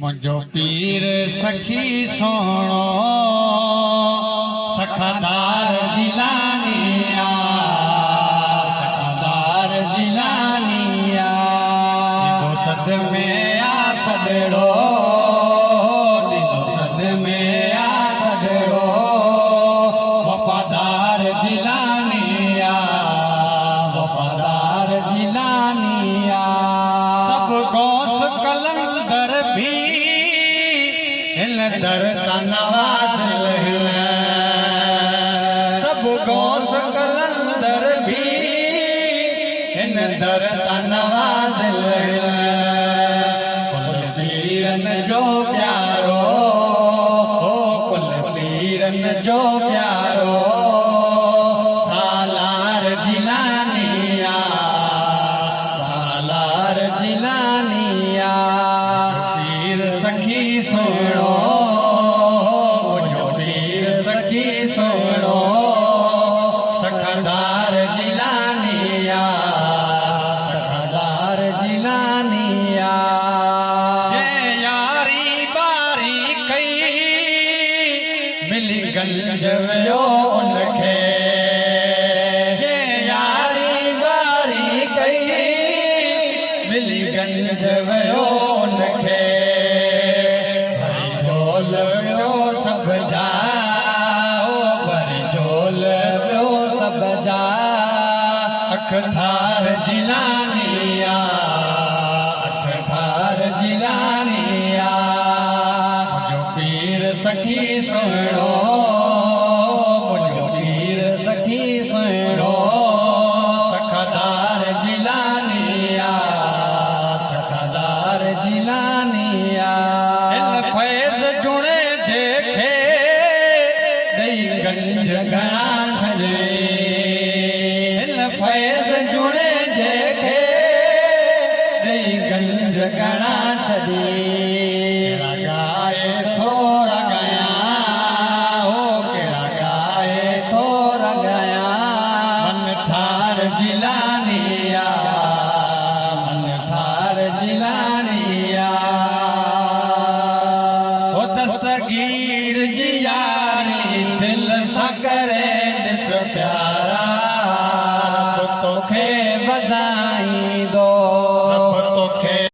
मुझो पीर सखी सोणो सखादार जिलानिया सखादार जिलानिया दिलो सद में आ सदड़ो दिलो सद में आ सदड़ो वफादार जिलानिया वफादार जिलानिया सब गौस कलंदर भी हिल दर का नवाज़िल सब गौस कलंदर भी हिन दर का नवाज़िल कुल पीरन जो प्यारो कुल पीरन जो प्यारो सालार जिलानिया सालार जिलानिया पीर सखी सोणो मुझो पीर सखी सोणो सखादार जिलानिया सखादार जिलानिया जे यारी बारी कई मिली गंज वियो उनखे जे यारी बारी कई मिली गंज वियो उनखे भरी झोल वियो सब जा भरी झोल वियो सब जा अख थार जिलानिया अख थार जिलानिया मुझो पीर सखी सुणो मुझो पीर सखी सुणो सखादार जिलानिया सखादार जिलानिया हिल फैज़ जुणे जेखे ॾेई गंज घणा छॾे हिल फैज़ जुणे जेखे ॾेई गंज घणा छॾे गाए थोरा गया हो कहिड़ा गाए थोरा गया मन ठार जिलानिया मन ठार जिलानिया हो दस्तगीर जी